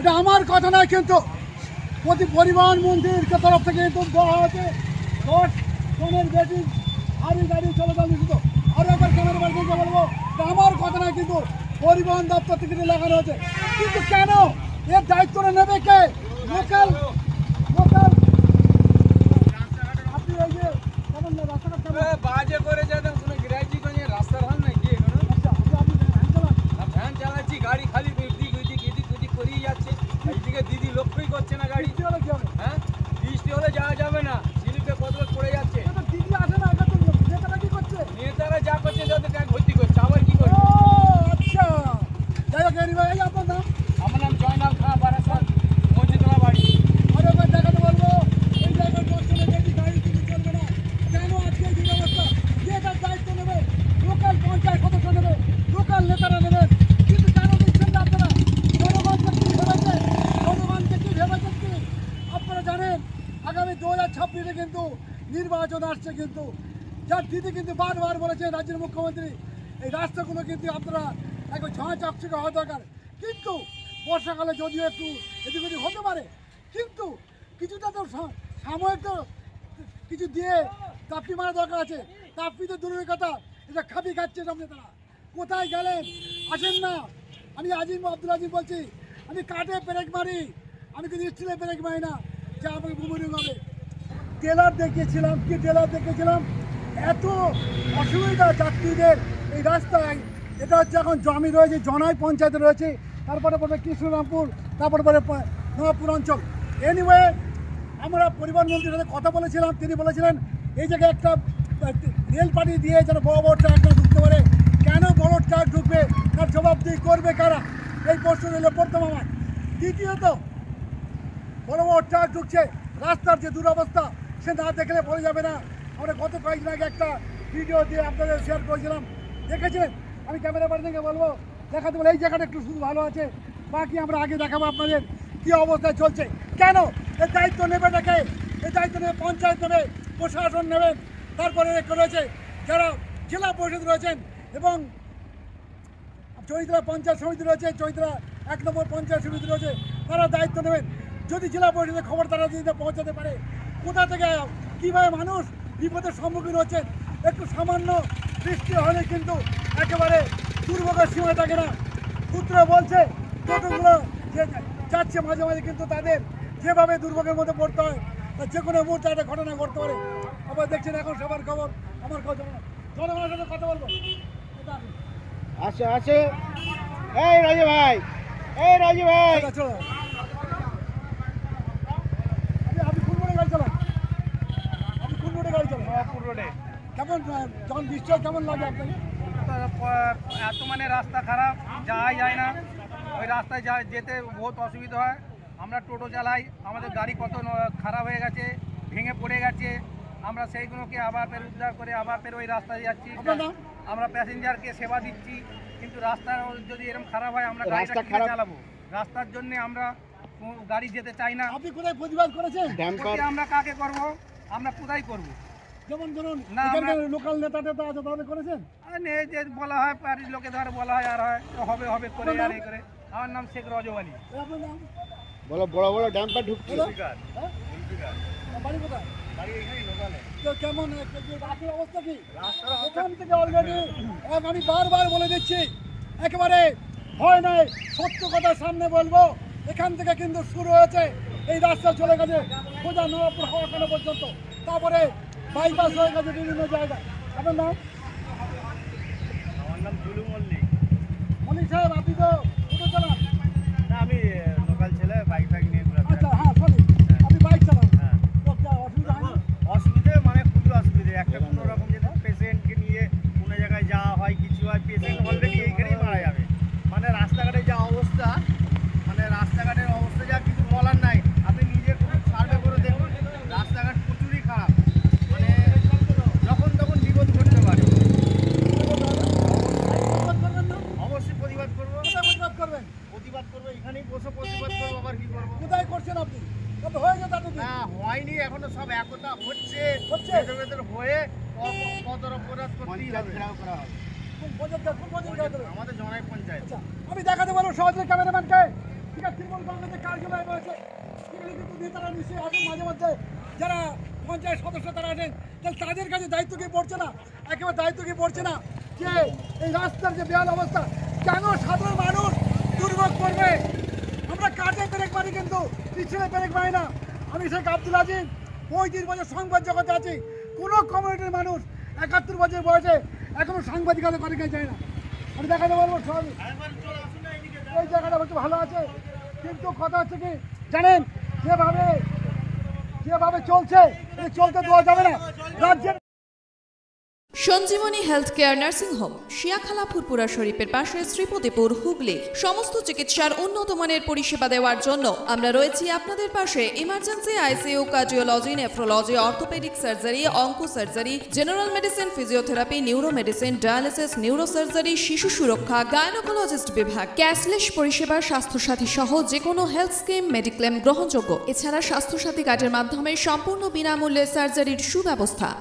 এটা আমার কথা নয়, কিন্তু পরিবহন মন্ত্রীর তরফ থেকে কিন্তু দেওয়া হয়েছে 10 টনের বেশি ভারী গাড়ি চলাচল নিষিদ্ধ। আরও একবার ক্যামেরা পার্সনকে বলবো, এটা আমার কথা নয়, কিন্তু পরিবহন দপ্তর থেকে লাগানো হয়েছে। কিন্তু কেন এর দায়িত্বটা নেবে কে? লোকাল আপনি এই যে কেমন রাস্তাঘাট বাজে করে যেতাম কোনো গ্রাইজি করে রাস্তার হাল নাই কি ভ্যান চালাচ্ছি, গাড়ি খালি এদিক করেই যাচ্ছে। এইদিকে দিদি লক্ষ্যই করছে না গাড়ি। হ্যাঁ, বৃষ্টি হলে যাওয়া যাবে না, স্লিপে কতগুলো পড়ে যাচ্ছে। দিদি আসে না, নেতারা কি করছে? নেতারা যা করছে তাদের ট্যাগ ভর্তি করছে, আবার কি করছে? আচ্ছা, যাই হোক, এই আপনার নাম? আমার নাম জয়নাল খাঁ, বারাসাত মসজিদতলা বাড়ি। আরো একবার দেখাতে বলবো, এই জায়গায় বর্তমানে বেশি গাড়ি কিন্তু চলবে না। কেন আজকে এই ব্যবস্থা? যে তার দায়িত্ব নেবে, লোকাল পঞ্চায়েত সদস্য নেবে, লোকাল নেতারা নেবে। কিন্তু কেন দিচ্ছেন না আপনারা? জনগণকে কি ভেবেছে? জনগণকে কি ভেবেছেন কি? আপনারা জানেন আগামী 2026-এ কিন্তু নির্বাচন আসছে, কিন্তু যার দিদি কিন্তু বারবার বলেছেন রাজ্যের মুখ্যমন্ত্রী, এই রাস্তাগুলো কিন্তু আপনারা একবার ঝাঁ চকচকে হওয়া দরকার। কিন্তু বর্ষাকালে যদিও একটু এদিক ওদিক হতে পারে, কিন্তু কিছুটা তো সাময়িক তো কিছু দিয়ে তাপ্পি মারা দরকার আছে। তাপ্পি তো দূরের কথা, এটা খাবি খাচ্ছে সামনে। তারা কোথায় গেলেন? আসেন না। আমি আব্দুল আজিম বলছি, আমি কাঠে ব্রেক মারি, আমি কিন্তু স্টিলে ব্রেক মারি না যে আমাকে বুমুরিং হবে। টেলার দেখিয়েছিলাম, কি টেলার দেখিয়েছিলাম, এত অসুবিধা যাত্রীদের এই রাস্তায়। এটা হচ্ছে এখন জমি রয়েছে, জনাই পঞ্চায়েতে রয়েছে, তারপরে পড়বে কৃষ্ণরামপুর, তারপরে পড়বে নবাবপুর অঞ্চল। এনিওয়ে, আমরা পরিবহন মন্ত্রীর সাথে কথা বলেছিলাম, তিনি বলেছিলেন এই জায়গায় একটা রেল পাটি দিয়ে যেন বড় বড় ট্রাকটা ঢুকতে পারে। কেন বড় ট্রাক ঢুকবে, তার জবাবদিহি করবে কারা? এই প্রশ্ন রইল প্রথম আমার। দ্বিতীয়ত, বড় বড় ট্রাক ঢুকছে, রাস্তার যে দুরবস্থা সে না দেখলে বলে যাবে না। আমরা গত কয়েকদিন আগে একটা ভিডিও দিয়ে আপনাদের শেয়ার করেছিলাম, দেখেছিলেন। আমি ক্যামেরা পার্সনকে বলবো দেখাতে বলে এই জায়গাটা একটু শুধু ভালো আছে, বাকি আমরা আগে দেখাবো আপনাদের কী অবস্থায় চলছে। কেন এর দায়িত্ব নেবে নাকি? এই দায়িত্ব নেবে পঞ্চায়েত নেবে, প্রশাসন নেবেন, তারপরে রয়েছে যারা জেলা পরিষদ রয়েছেন এবং চৈত্রা পঞ্চায়েত সমিতি রয়েছে, চৈত্রা 1 নম্বর পঞ্চায়েত সমিতি রয়েছে, তারা দায়িত্ব নেবেন। যদি জেলা পরিষদের খবর তারা যদি পৌঁছাতে পারে, কোথা থেকে কীভাবে মানুষ বিপদের সম্মুখীন হচ্ছেন। একটু সামান্য বৃষ্টি হলে কিন্তু একেবারে দুর্ভোগের সীমা থাকে না। সূত্র বলছে টোটোগুলো যে যাচ্ছে মাঝে মাঝে, কিন্তু তাদের যেভাবে দুর্ভোগের মধ্যে পড়তে হয়, যে কোনো মুহূর্তে একটা ঘটনা ঘটতে পারে। আবার দেখছেন এখন সবার খবর, আমার খবর, জনগণের সাথে কথা বলবো। আছে এই রাজু ভাই, চলো, আপনি কোন রোডে গাড়ি চালান? কেমন যখন বৃষ্টি হয় কেমন লাগে আপনাকে? এত মানে রাস্তা খারাপ, যাওয়াই যায় না। ওই রাস্তায় যেতে বহুত অসুবিধা হয়। আমরা টোটো চালাই, আমাদের গাড়ি কত খারাপ হয়ে গেছে, ভেঙে পড়ে গেছে। আমরা সেইগুলোকে আবার ফের উদ্ধার করে আবার ফের ওই রাস্তায় যাচ্ছি। আমরা প্যাসেঞ্জারকে সেবা দিচ্ছি, কিন্তু রাস্তা যদি এরকম খারাপ হয় আমরা গাড়িটা কিভাবে চালাবো? রাস্তার জন্য আমরা গাড়ি যেতে চাই না। আপনি কোথায় প্রতিবাদ করেছেন? আমরা কাকে করব? আমরা কোথায় করব? যেমন ধরুন এখানকার লোকাল নেতা টেতা আছে, তাদের করেছেন? যে বলা হয় পাড়ির লোকে ধরে বলা হয়, আর হয় হবে করে আর এই করে। আমার নাম শেখ রজব আলী। আপনার নাম? বলো, বড় বড় ড্যাম্পার ঢুকছে। বাড়ি কোথায়? বাড়ি এখানেই লোকালে। তো কেমন রাস্তার অবস্থা কি? ওখান থেকে অলরেডি আমি বারবার বলে দিচ্ছি, একেবারে ভয় নাই, সত্য কথা সামনে বলবো। এখান থেকে কিন্তু শুরু হয়েছে, এই রাস্তা চলে গেছে সোজা নবাবপুর হাওয়াখানা পর্যন্ত, তারপরে বাইপাস হয়ে গেছে বিভিন্ন জায়গায়। আপনার নাম? আমার নাম জুলু মল্লিক। মল্লিক সাহেব, আপনি তো টোটো চালান? না, আমি লোকাল ছেলে, বাইক নিয়ে ঘোরাফেরা। আচ্ছা, হ্যাঁ, সরি, আপনি বাইক চালান। হ্যাঁ। তো অসুবিধা হয় না? অসুবিধে মানে খুবই অসুবিধে। একটা কোনো রকম যেটা পেশেন্টকে নিয়ে কোনো জায়গায় যাওয়া হয়, কিছু হয়, পেশেন্ট অলরেডি এইখানেই মারা যাবে। মানে রাস্তাঘাটের যা অবস্থা, যা কিছু বলার নাই। আপনি নিজে সার্ভে করে দেখুন, রাস্তাঘাট প্রচুরই খারাপ। মানে যখন তখন বিপদ ঘটতে পারে। অবশ্যই প্রতিবাদ করবো। প্রতিবাদ করবো, এখানেই বসে প্রতিবাদ করবো। আবার কি করবো? কোথায় করছেন আপনি? তবে হয়ে গেছে এতদিন? না, হয়নি এখনো, সব একতা হচ্ছে ভেতর হয়ে কত অপরাধ করতেই হবে। কোন পঞ্চায়েত? আমাদের জনাই পঞ্চায়েত। আচ্ছা, আমি দেখাতে পারবো সহজে ক্যামেরাম্যানকে আজকে তৃণমূল কংগ্রেসের কার্যালয় রয়েছে, সেখানে কিন্তু নেতারা নিশ্চয়ই আসেন মাঝে মধ্যে, যারা পঞ্চায়েত সদস্য তারা আসেন, তাহলে তাদের কাছে দায়িত্ব কি পড়ছে না? একেবারে দায়িত্ব কি পড়ছে না যে এই রাস্তার যে বেহাল অবস্থা, কেন সাধারণ মানুষ দুর্ভোগ করবে? আমরা কাজে ব্রেক মারি কিন্তু পিছনে ব্রেক মারি না। আমি শেখ আব্দুল আজিজ, 35 বছর সংবাদ জগতে আছি। কোনো কমিউনিটির মানুষ 71 বছর বয়সে এখনো সাংবাদিকতা করে যায় না। আমি দেখাতে বলবো সব এই জায়গাটা একটু ভালো আছে, কিন্তু কথা হচ্ছে কি জানেন, যেভাবে চলছে চলতে দেওয়া যাবে না। রাজ্যের Sanjeevani health care nursing home, Shiakhala Furfura Sharif পাশে, শ্রীপতিপুর, হুগলি। সমস্ত চিকিৎসার উন্নত মানের পরিষেবা দেওয়ার জন্য আমরা রয়েছি আপনাদের পাশে। Emergency, ICU, cardiology, nephrology, orthopaedic surgery, onco surgery, general medicine, physiotherapy, neuro medicine, dialysis, neuro surgery, শিশু সুরক্ষা, গাইনোকোলজিস্ট বিভাগ, ক্যাশলেস পরিষেবা, স্বাস্থ্যসাথী সহ যে কোনো হেলথ স্কিম, মেডিক্লেম গ্রহণযোগ্য। এছাড়া স্বাস্থ্যসাথী কার্ডের মাধ্যমে সম্পূর্ণ বিনামূল্যে সার্জারির সুব্যবস্থা।